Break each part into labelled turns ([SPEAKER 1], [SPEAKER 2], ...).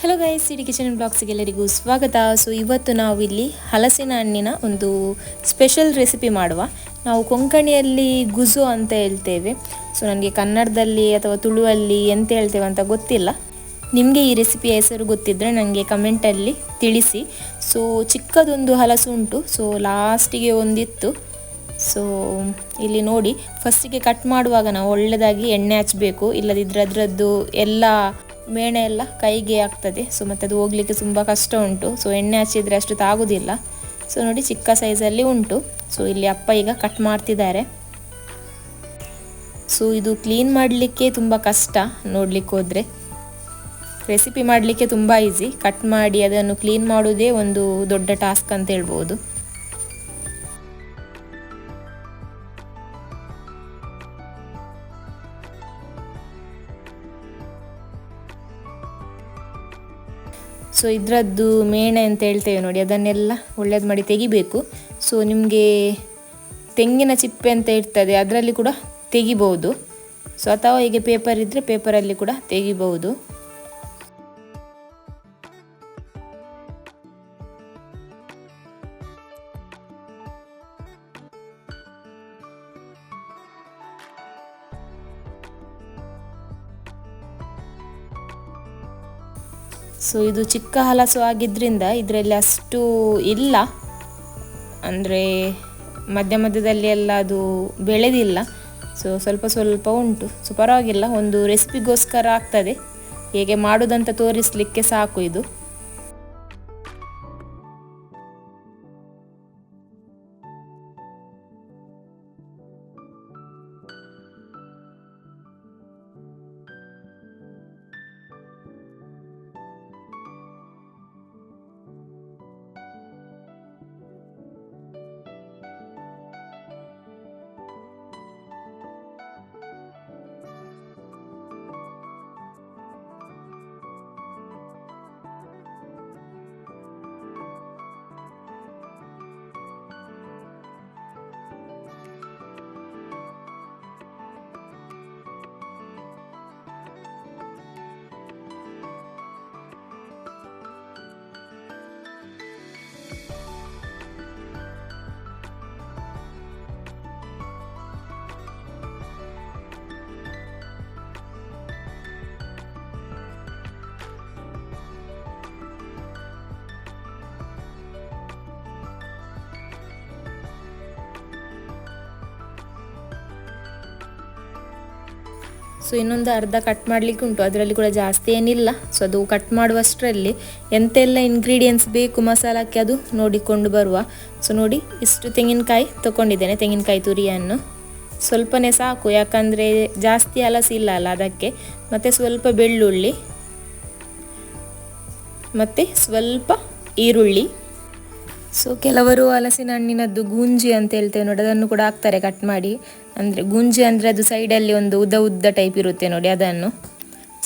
[SPEAKER 1] Hello guys, ಸಿಡಿ kitchen ಬ್ಲಾಗ್ಸ್ಗೆ ಎಲ್ಲರಿಗೂ ಸ್ವಾಗತ. So ಇವತ್ತು ನಾವು ಇಲ್ಲಿ ಹಲಸಿನ ಹಣ್ಣಿನ ಒಂದು ಸ್ಪೆಷಲ್ ರೆಸಿಪಿ ಮಾಡುವ. ನಾವು ಕೊಂಕಣಿಯಲ್ಲಿ ಗುಜು ಅಂತ ಹೇಳ್ತೇವೆ. ಸೊ ನನಗೆ ಕನ್ನಡದಲ್ಲಿ ಅಥವಾ ತುಳುವಲ್ಲಿ ಎಂತ ಹೇಳ್ತೇವೆ ಅಂತ ಗೊತ್ತಿಲ್ಲ. ನಿಮಗೆ ಈ ರೆಸಿಪಿಯ ಹೆಸರು ಗೊತ್ತಿದ್ದರೆ ನನಗೆ ಕಮೆಂಟಲ್ಲಿ ತಿಳಿಸಿ. ಸೊ ಚಿಕ್ಕದೊಂದು ಹಲಸು ಉಂಟು, ಸೊ ಲಾಸ್ಟಿಗೆ ಒಂದಿತ್ತು. ಸೊ ಇಲ್ಲಿ ನೋಡಿ, ಫಸ್ಟಿಗೆ ಕಟ್ ಮಾಡುವಾಗ ನಾವು ಒಳ್ಳೆಯದಾಗಿ ಎಣ್ಣೆ ಹಚ್ಚಬೇಕು, ಇಲ್ಲದಿದ್ದರೆ ಅದರದ್ದು ಎಲ್ಲ ಮೇಣೆ ಎಲ್ಲ ಕೈಗೆ ಆಗ್ತದೆ. ಸೊ ಮತ್ತು ಅದು ಹೋಗಲಿಕ್ಕೆ ತುಂಬ ಕಷ್ಟ ಉಂಟು. ಸೊ ಎಣ್ಣೆ ಹಚ್ಚಿದರೆ ಅಷ್ಟು ತಾಗೋದಿಲ್ಲ. ಸೊ ನೋಡಿ, ಚಿಕ್ಕ ಸೈಜಲ್ಲಿ ಉಂಟು. ಸೊ ಇಲ್ಲಿ ಅಪ್ಪ ಈಗ ಕಟ್ ಮಾಡ್ತಿದ್ದಾರೆ. ಸೊ ಇದು ಕ್ಲೀನ್ ಮಾಡಲಿಕ್ಕೆ ತುಂಬ ಕಷ್ಟ. ನೋಡಲಿಕ್ಕೆ ಹೋದರೆ ರೆಸಿಪಿ ಮಾಡಲಿಕ್ಕೆ ತುಂಬ ಈಸಿ, ಕಟ್ ಮಾಡಿ ಅದನ್ನು ಕ್ಲೀನ್ ಮಾಡೋದೇ ಒಂದು ದೊಡ್ಡ ಟಾಸ್ಕ್ ಅಂತ ಹೇಳ್ಬೋದು. ಸೊ ಇದರದ್ದು ಮೇಣೆ ಅಂತ ಹೇಳ್ತೇವೆ ನೋಡಿ, ಅದನ್ನೆಲ್ಲ ಒಳ್ಳೇದು ಮಾಡಿ ತೆಗಿಬೇಕು. ಸೊ ನಿಮಗೆ ತೆಂಗಿನ ಚಿಪ್ಪೆ ಅಂತ ಇರ್ತದೆ, ಅದರಲ್ಲಿ ಕೂಡ ತೆಗಿಬಹುದು. ಸೊ ಅಥವಾ ಹೀಗೆ ಪೇಪರ್ ಇದ್ದರೆ ಪೇಪರಲ್ಲಿ ಕೂಡ ತೆಗಿಬಹುದು. ಸೊ ಇದು ಚಿಕ್ಕ ಹಲಸು ಆಗಿದ್ದರಿಂದ ಇದರಲ್ಲಿ ಅಷ್ಟು ಇಲ್ಲ, ಅಂದರೆ ಮಧ್ಯ ಮಧ್ಯದಲ್ಲಿ ಎಲ್ಲ ಅದು ಬೆಳೆದಿಲ್ಲ. ಸೊ ಸ್ವಲ್ಪ ಸ್ವಲ್ಪ ಉಂಟು. ಸೊ ಪರವಾಗಿಲ್ಲ, ಒಂದು ರೆಸಿಪಿಗೋಸ್ಕರ ಆಗ್ತದೆ, ಹೇಗೆ ಮಾಡೋದಂತ ತೋರಿಸಲಿಕ್ಕೆ ಸಾಕು ಇದು. ಸೊ ಇನ್ನೊಂದು ಅರ್ಧ ಕಟ್ ಮಾಡಲಿಕ್ಕೆ ಉಂಟು, ಅದರಲ್ಲಿ ಕೂಡ ಜಾಸ್ತಿ ಏನಿಲ್ಲ. ಸೊ ಅದು ಕಟ್ ಮಾಡುವಷ್ಟರಲ್ಲಿ ಎಂತೆಲ್ಲ ಇಂಗ್ರೀಡಿಯೆಂಟ್ಸ್ ಬೇಕು ಮಸಾಲಕ್ಕೆ ಅದು ನೋಡಿಕೊಂಡು ಬರುವ. ಸೊ ನೋಡಿ, ಇಷ್ಟು ತೆಂಗಿನಕಾಯಿ ತೊಗೊಂಡಿದ್ದೇನೆ, ತೆಂಗಿನಕಾಯಿ ತುರಿಯನ್ನು ಸ್ವಲ್ಪನೇ ಸಾಕು, ಯಾಕಂದರೆ ಜಾಸ್ತಿ ಹಲಸಿಲ್ಲ ಅಲ್ಲ ಅದಕ್ಕೆ. ಮತ್ತು ಸ್ವಲ್ಪ ಬೆಳ್ಳುಳ್ಳಿ, ಮತ್ತು ಸ್ವಲ್ಪ ಈರುಳ್ಳಿ. ಸೊ ಕೆಲವರು ಹಲಸಿನ ಹಣ್ಣಿನದ್ದು ಗೂಂಜಿ ಅಂತ ಹೇಳ್ತೇವೆ ನೋಡಿ, ಅದನ್ನು ಕೂಡ ಹಾಕ್ತಾರೆ ಕಟ್ ಮಾಡಿ. ಅಂದರೆ ಗೂಂಜಿ ಅಂದರೆ ಅದು ಸೈಡಲ್ಲಿ ಒಂದು ಉದ್ದ ಉದ್ದ ಟೈಪ್ ಇರುತ್ತೆ ನೋಡಿ, ಅದನ್ನು.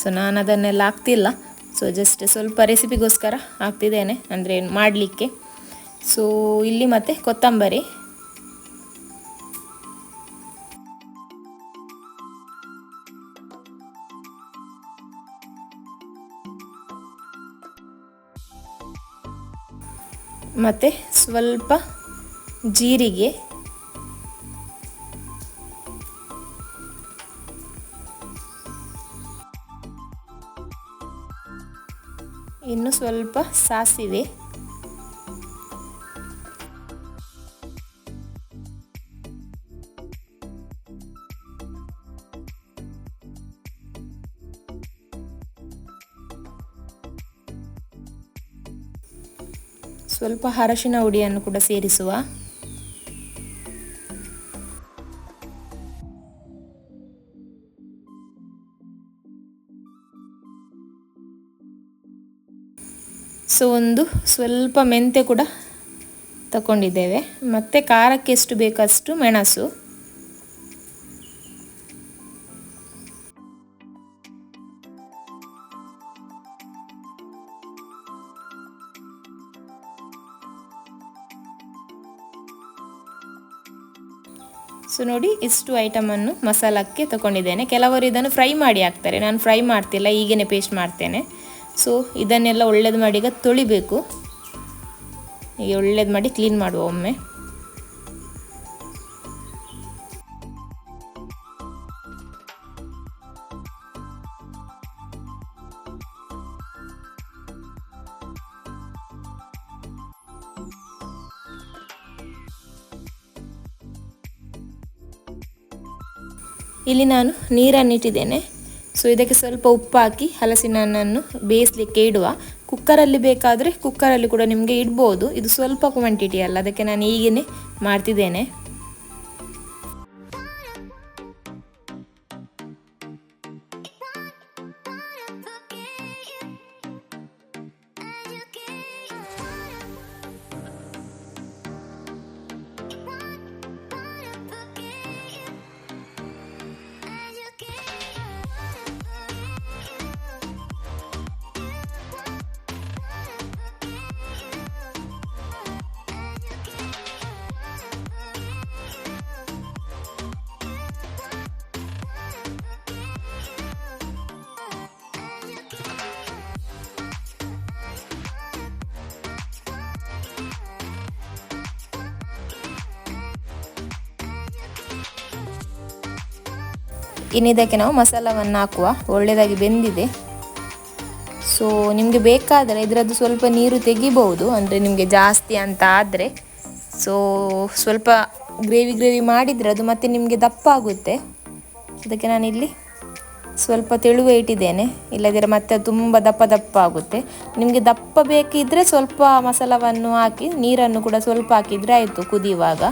[SPEAKER 1] ಸೊ ನಾನು ಅದನ್ನೆಲ್ಲ ಹಾಕ್ತಿಲ್ಲ. ಸೊ ಜಸ್ಟ್ ಸ್ವಲ್ಪ ರೆಸಿಪಿಗೋಸ್ಕರ ಹಾಕ್ತಿದ್ದೇನೆ, ಅಂದರೆ ಮಾಡಲಿಕ್ಕೆ. ಸೊ ಇಲ್ಲಿ ಮತ್ತು ಕೊತ್ತಂಬರಿ, ಮತ್ತು ಸ್ವಲ್ಪ ಜೀರಿಗೆ, ಇನ್ನು ಸ್ವಲ್ಪ ಸಾಸಿವೆ, ಸ್ವಲ್ಪ ಅರಶಿನ ಹುಡಿಯನ್ನು ಕೂಡ ಸೇರಿಸುವ. ಸೊ ಒಂದು ಸ್ವಲ್ಪ ಮೆಂತೆ ಕೂಡ ತಗೊಂಡಿದ್ದೇವೆ. ಮತ್ತು ಖಾರಕ್ಕೆ ಎಷ್ಟು ಬೇಕಷ್ಟು ಮೆಣಸು. ಸೊ ನೋಡಿ ಇಷ್ಟು ಐಟಮನ್ನು ಮಸಾಲಕ್ಕೆ ತಗೊಂಡಿದ್ದೇನೆ. ಕೆಲವರು ಇದನ್ನು ಫ್ರೈ ಮಾಡಿ ಹಾಕ್ತಾರೆ, ನಾನು ಫ್ರೈ ಮಾಡ್ತಿಲ್ಲ, ಹೀಗೇ ಪೇಸ್ಟ್ ಮಾಡ್ತೇನೆ. ಸೊ ಇದನ್ನೆಲ್ಲ ಒಳ್ಳೇದು ಮಾಡಿ ಈಗ ತೊಳಿಬೇಕು. ಈಗ ಒಳ್ಳೇದು ಮಾಡಿ ಕ್ಲೀನ್ ಮಾಡುವ ಒಮ್ಮೆ. ಇಲ್ಲಿ ನಾನು ನೀರನ್ನು ಇಟ್ಟಿದ್ದೇನೆ. ಸೊ ಇದಕ್ಕೆ ಸ್ವಲ್ಪ ಉಪ್ಪು ಹಾಕಿ ಹಲಸಿನ ಹಣ್ಣನ್ನು ಬೇಯಿಸಲಿಕ್ಕೆ ಇಡುವ. ಕುಕ್ಕರಲ್ಲಿ ಬೇಕಾದರೆ ಕುಕ್ಕರಲ್ಲಿ ಕೂಡ ನಿಮಗೆ ಇಡ್ಬೋದು. ಇದು ಸ್ವಲ್ಪ ಕ್ವಾಂಟಿಟಿ ಅಲ್ಲ, ಅದಕ್ಕೆ ನಾನು ಈಗೇ ಮಾಡ್ತಿದ್ದೇನೆ. ಇನ್ನು ಇದಕ್ಕೆ ನಾವು ಮಸಾಲವನ್ನು ಹಾಕುವ. ಒಳ್ಳೆಯದಾಗಿ ಬೆಂದಿದೆ. ಸೊ ನಿಮಗೆ ಬೇಕಾದರೆ ಇದರದ್ದು ಸ್ವಲ್ಪ ನೀರು ತೆಗಿಬಹುದು, ಅಂದರೆ ನಿಮಗೆ ಜಾಸ್ತಿ ಅಂತ ಆದರೆ. ಸೊ ಸ್ವಲ್ಪ ಗ್ರೇವಿ ಮಾಡಿದರೆ ಅದು ಮತ್ತೆ ನಿಮಗೆ ದಪ್ಪ ಆಗುತ್ತೆ. ಅದಕ್ಕೆ ನಾನಿಲ್ಲಿ ಸ್ವಲ್ಪ ತೆಳುವೆ ಇಟ್ಟಿದ್ದೇನೆ, ಇಲ್ಲದಿದ್ದರೆ ಮತ್ತೆ ತುಂಬ ದಪ್ಪ ಆಗುತ್ತೆ. ನಿಮಗೆ ದಪ್ಪ ಬೇಕಿದ್ದರೆ ಸ್ವಲ್ಪ ಮಸಾಲವನ್ನು ಹಾಕಿ ನೀರನ್ನು ಕೂಡ ಸ್ವಲ್ಪ ಹಾಕಿದರೆ ಆಯಿತು ಕುದಿಯುವಾಗ.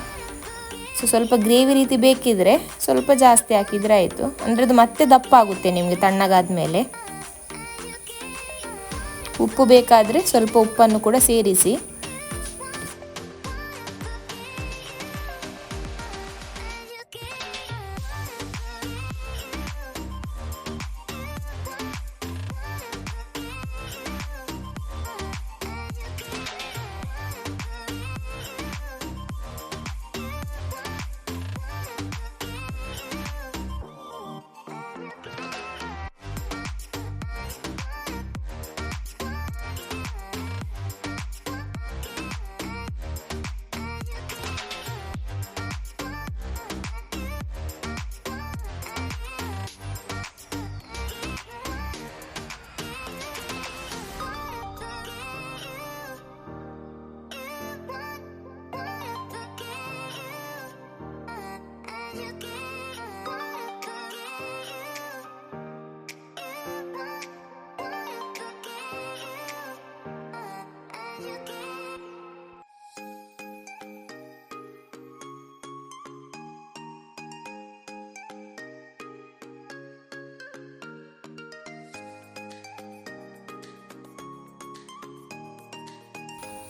[SPEAKER 1] ಸೊ ಸ್ವಲ್ಪ ಗ್ರೇವಿ ರೀತಿ ಬೇಕಿದ್ರೆ ಸ್ವಲ್ಪ ಜಾಸ್ತಿ ಹಾಕಿದರೆ ಆಯಿತು, ಅಂದರೆ ಅದು ಮತ್ತೆ ದಪ್ಪ ಆಗುತ್ತೆ ನಿಮಗೆ ತಣ್ಣಗಾದ ಮೇಲೆ. ಉಪ್ಪು ಬೇಕಾದರೆ ಸ್ವಲ್ಪ ಉಪ್ಪನ್ನು ಕೂಡ ಸೇರಿಸಿ.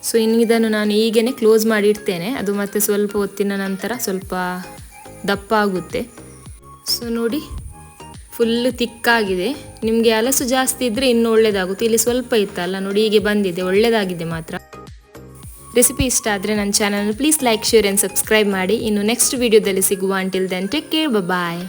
[SPEAKER 1] ಸೊ ಇನ್ನು ಇದನ್ನು ನಾನು ಈಗೇ ಕ್ಲೋಸ್ ಮಾಡಿ ಇಡ್ತೇನೆ. ಅದು ಮತ್ತೆ ಸ್ವಲ್ಪ ಹೊತ್ತಿನ ನಂತರ ಸ್ವಲ್ಪ ದಪ್ಪ ಆಗುತ್ತೆ. ಸೊ ನೋಡಿ, ಫುಲ್ಲು ತಿಕ್ಕಾಗಿದೆ. ನಿಮಗೆ ಹಲಸು ಜಾಸ್ತಿ ಇದ್ದರೆ ಇನ್ನೂ ಒಳ್ಳೆಯದಾಗುತ್ತೆ. ಇಲ್ಲಿ ಸ್ವಲ್ಪ ಇತ್ತಲ್ಲ ನೋಡಿ, ಹೀಗೆ ಬಂದಿದೆ, ಒಳ್ಳೆಯದಾಗಿದೆ ಮಾತ್ರ. ರೆಸಿಪಿ ಇಷ್ಟ ಆದರೆ ನನ್ನ channel please like, share and subscribe ಮಾಡಿ. ಇನ್ನು ನೆಕ್ಸ್ಟ್ ವಿಡಿಯೋದಲ್ಲಿ ಸಿಗುವ. ಅಂಟಿಲ್ ದೆನ್ ಟೇಕ್ ಕೇರ್, ಬಾಯ್.